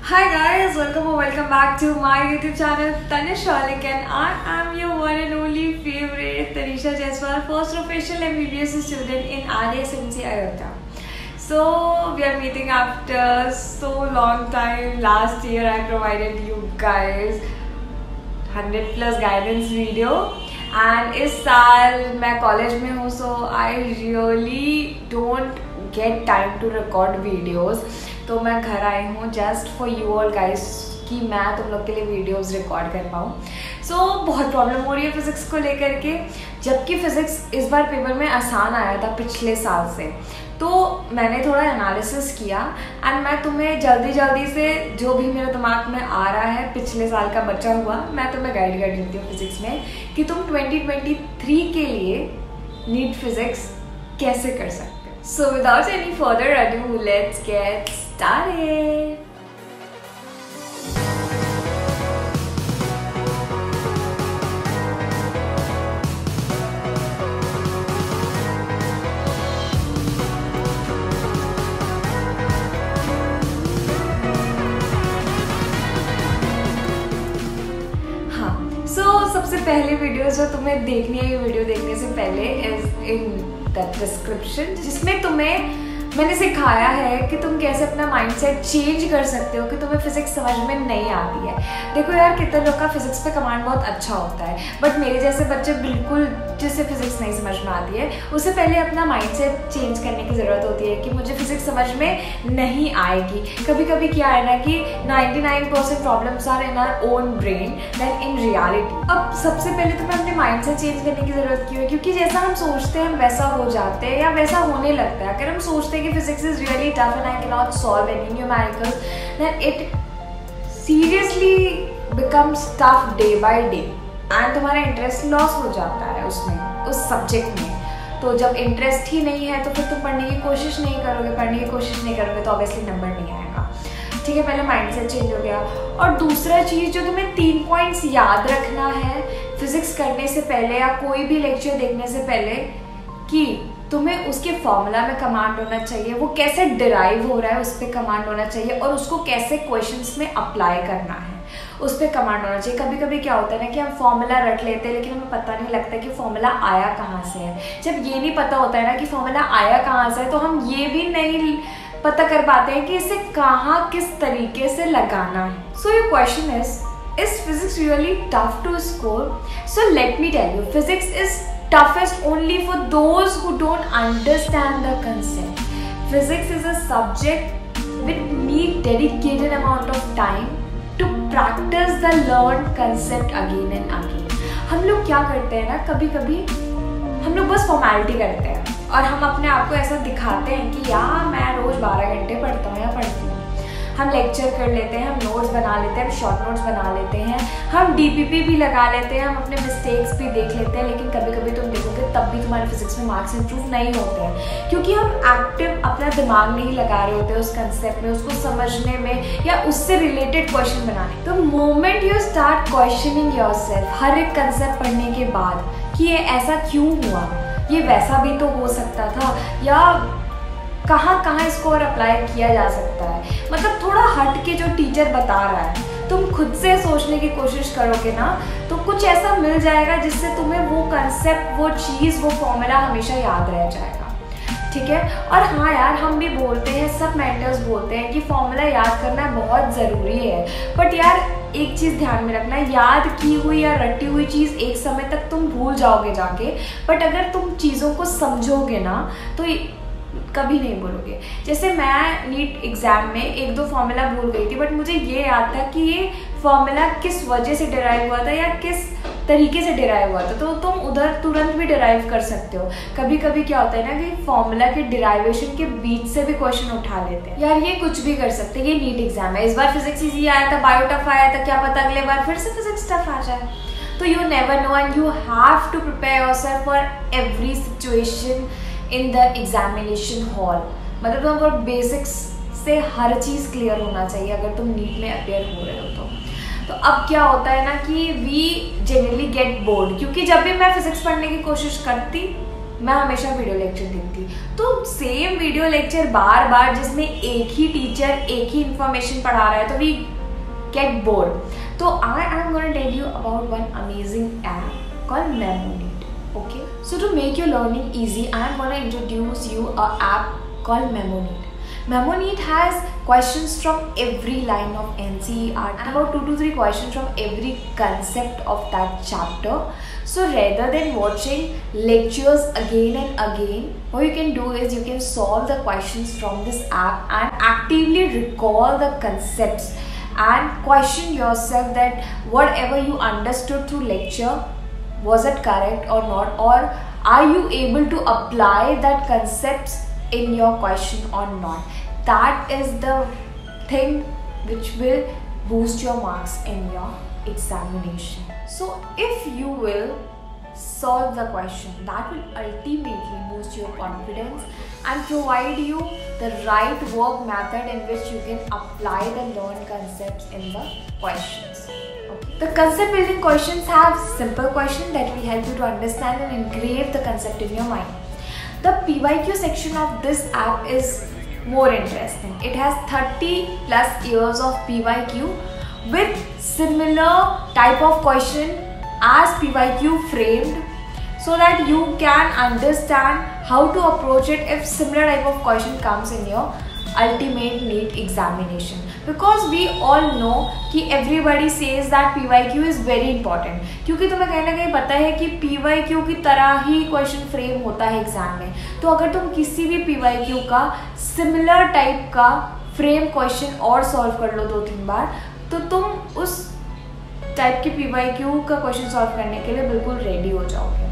Hi guys, welcome back to my YouTube channel Tanish Shalik, and I am your one and only favorite Tanisha Jaiswal, first professional MBBS student in RSMC Ayodhya. So we are meeting after so long time. Last year I provided you guys 100 plus guidance video and इस साल मैं college में हूँ, so I really don't get time to record videos. तो मैं घर आई हूँ just for you all guys कि मैं तुम लोग के लिए वीडियोस रिकॉर्ड कर पाऊँ. सो बहुत प्रॉब्लम हो रही है फिज़िक्स को लेकर के, जबकि फ़िज़िक्स इस बार पेपर में आसान आया था पिछले साल से. तो मैंने थोड़ा एनालिसिस किया एंड मैं तुम्हें जल्दी से जो भी मेरे दिमाग में आ रहा है पिछले साल का बचा हुआ मैं तुम्हें गाइड कर देती हूँ फिज़िक्स में कि तुम 2023 के लिए नीट फिज़िक्स कैसे कर सकते. So without any further ado, let's get started. हाँ, so सबसे पहले वीडियो जो तुम्हें देखनी है, ये वीडियो देखने से पहले इज इन डिस्क्रिप्शन, जिसमें तुम्हें मैंने सिखाया है कि तुम कैसे अपना माइंडसेट चेंज कर सकते हो कि तुम्हें फिजिक्स समझ में नहीं आती है. देखो यार, कितने लोग का फिजिक्स पे कमांड बहुत अच्छा होता है, बट मेरे जैसे बच्चे बिल्कुल जिससे फिजिक्स नहीं समझ में आती है उससे पहले अपना माइंडसेट चेंज करने की ज़रूरत होती है कि मुझे फिजिक्स समझ में नहीं आएगी. कभी कभी क्या है ना कि 99% problems are in our own brain then in reality. अब सबसे पहले तुम्हें अपने माइंडसेट चेंज करने की ज़रूरत क्यों है? क्योंकि जैसा हम सोचते हैं हम वैसा हो जाते हैं या वैसा होने लगता है. अगर हम सोचते हैं कि physics is really tough and I cannot solve any numericals, then it seriously becomes tough day by day and तुम्हारा इंटरेस्ट लॉस हो जाता है उसमें, उस सब्जेक्ट में. तो जब इंटरेस्ट ही नहीं है तो फिर तुम पढ़ने की कोशिश नहीं करोगे तो ऑब्वियसली नंबर नहीं आएगा. ठीक है, पहले माइंडसेट चेंज हो गया. और दूसरा चीज़ जो तुम्हें 3 पॉइंट्स याद रखना है फिजिक्स करने से पहले या कोई भी लेक्चर देखने से पहले, कि तुम्हें उसके फॉर्मूला में कमांड होना चाहिए, वो कैसे डिराइव हो रहा है उस पर कमांड होना चाहिए, और उसको कैसे क्वेश्चंस में अप्लाई करना है उस पर कमांड होना चाहिए. कभी कभी क्या होता है ना कि हम फॉर्मूला रट लेते हैं लेकिन हमें पता नहीं लगता कि फॉर्मूला आया कहाँ से है. जब ये नहीं पता होता है ना कि फॉर्मूला आया कहाँ से है तो हम ये भी नहीं पता कर पाते हैं कि इसे कहाँ किस तरीके से लगाना है. So your question is physics really tough to score? So let me tell you, physics is toughest only for those who don't understand the concept. Physics is a subject which need dedicated amount of time to practice the learned concept again and again. हम लोग क्या करते हैं ना, कभी कभी हम लोग बस फॉर्मेलिटी करते हैं और हम अपने आप को ऐसा दिखाते हैं कि यार मैं रोज 12 घंटे पढ़ता हूँ या पढ़ती हूँ. हम लेक्चर कर लेते हैं, हम नोट्स बना लेते हैं, हम शॉर्ट नोट्स बना लेते हैं, हम डीपीपी भी लगा लेते हैं, हम अपने मिस्टेक्स भी देख लेते हैं. लेकिन कभी कभी तुम देखोगे तब भी तुम्हारे फिजिक्स में मार्क्स इंप्रूव नहीं होते हैं क्योंकि हम एक्टिव अपना दिमाग नहीं लगा रहे होते उस कंसेप्ट में, उसको समझने में या उससे रिलेटेड क्वेश्चन बनाने. तो moment you start questioning yourself हर एक कंसेप्ट पढ़ने के बाद कि ये ऐसा क्यों हुआ, ये वैसा भी तो हो सकता था, या कहाँ इसको और अप्लाई किया जा सकता है, मतलब थोड़ा हट के जो टीचर बता रहा है तुम खुद से सोचने की कोशिश करोगे ना तो कुछ ऐसा मिल जाएगा जिससे तुम्हें वो कंसेप्ट, वो चीज़, वो फॉर्मूला हमेशा याद रह जाएगा. ठीक है. और हाँ यार, हम भी बोलते हैं, सब मेंटर्स बोलते हैं कि फॉर्मूला याद करना बहुत ज़रूरी है, बट यार एक चीज़ ध्यान में रखना, याद की हुई या रटी हुई चीज़ एक समय तक तुम भूल जाओगे जाके, बट अगर तुम चीज़ों को समझोगे ना तो कभी नहीं बोलोगे. जैसे मैं नीट एग्जाम में 1-2 फॉर्मूला भूल गई थी, बट मुझे ये याद था कि ये फॉर्मूला किस वजह से डिराइव हुआ था या किस तरीके से डिराइव हुआ था, तो तुम उधर तुरंत भी डिराइव कर सकते हो. कभी कभी क्या होता है ना कि फॉर्मूला के डिराइवेशन के बीच से भी क्वेश्चन उठा लेते हैं. यार ये कुछ भी कर सकते हैं, ये नीट एग्जाम है, इस बार फिजिक्स इजी आया था, बायो टफ आया था, क्या पता अगले बार फिर से फिजिक्स टफ आ जाए. तो you never know and you have to prepare yourself for every situation in the examination hall. मतलब तुम्हें बेसिक्स से हर चीज़ क्लियर होना चाहिए अगर तुम नीट में अपेयर हो रहे हो तो अब क्या होता है ना कि वी जनरली गेट बोर्ड, क्योंकि जब भी मैं फिजिक्स पढ़ने की कोशिश करती मैं हमेशा वीडियो लेक्चर देखती. तो सेम वीडियो लेक्चर बार बार जिसमें एक ही टीचर एक ही इंफॉर्मेशन पढ़ा रहा है तो वी गेट बोर्ड. तो I am gonna tell you about one amazing app called Memonit. Okay, so to make your learning easy, I am going to introduce you a app called Memoneat. Memoneat has questions from every line of NCERT and about 2 to 3 questions from every concept of that chapter. So rather than watching lectures again and again, what you can do is you can solve the questions from this app and actively recall the concepts and question yourself that whatever you understood through lecture, was it correct or not, or are you able to apply that concepts in your question or not. That is the thing which will boost your marks in your examination. So if you will solve the question, that will ultimately boost your confidence and provide you the right work method in which you can apply the learned concepts in the questions. The concept building questions have simple questions that will help you to understand and engrave the concept in your mind. The PYQ section of this app is more interesting. It has 30 plus years of PYQ with similar type of question as PYQ framed, so that you can understand how to approach it if similar type of question comes in your ultimate NEET examination. Because we all know कि everybody says that PYQ is very important, क्योंकि तुम्हें कहीं ना कहीं पता है कि PYQ की तरह ही क्वेश्चन फ्रेम होता है एग्जाम में. तो अगर तुम किसी भी PYQ का सिमिलर टाइप का फ्रेम क्वेश्चन और सॉल्व कर लो 2-3 बार, तो तुम उस टाइप के PYQ का क्वेश्चन सॉल्व करने के लिए बिल्कुल रेडी हो जाओगे.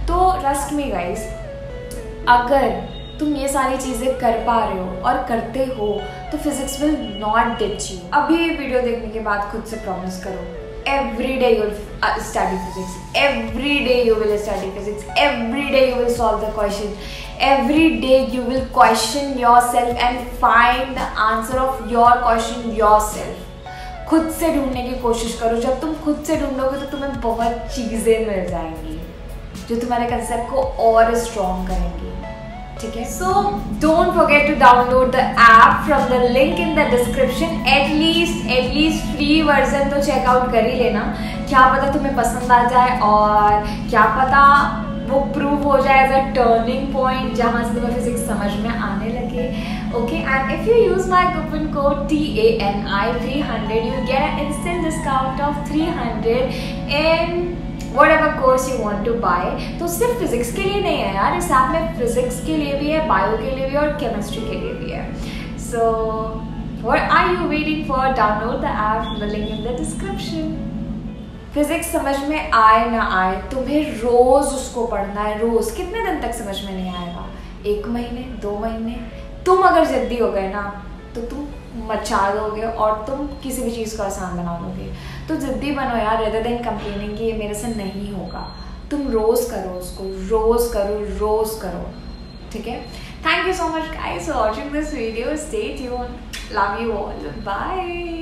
तो ट्रस्ट मी गाइज, अगर तुम ये सारी चीज़ें कर पा रहे हो और करते हो तो physics will not ditch you. अभी ये वीडियो देखने के बाद खुद से प्रॉमिस करो, every day you will study physics, every day you will study physics, every day you will solve the question, every day you will question your self and find the answer of your question your self. खुद से ढूंढने की कोशिश करो. जब तुम खुद से ढूंढोगे तो तुम्हें बहुत चीज़ें मिल जाएंगी जो तुम्हारे कंसेप्ट को और स्ट्रॉन्ग करेंगी. ठीक है. So don't forget to download the app from the link in the description. At least free version तो चेकआउट कर ही लेना. क्या पता तुम्हें पसंद आ जाए और क्या पता वो प्रूव हो जाए एज अ टर्निंग पॉइंट जहाँ से तुम्हें फिजिक्स समझ में आने लगे. Okay, and if you use my coupon code TANI300 you get an instant discount of 300 in whatever course you want to buy. तो सिर्फ फिजिक्स के लिए नहीं है यार, इस ऐप में फिजिक्स के लिए भी है, बायो के लिए भी और केमिस्ट्री के लिए भी है. सो what are you waiting for? Download the app, the link in the description. Physics समझ में आए ना आए, तुम्हें रोज उसको पढ़ना है. रोज कितने दिन तक समझ में नहीं आएगा? 1 महीने, 2 महीने. तुम अगर जिद्दी हो गए ना तो तुम मचा दोगे और तुम किसी भी चीज़ को आसान बना दोगे. तो जिद्दी बनो यार, रेदर देन कंप्लेनिंग कि ये मेरे से नहीं होगा. तुम रोज़ करो उसको, रोज़ करो. ठीक है. Thank you so much guys for watching this video. Stay tuned. Love you all. Bye.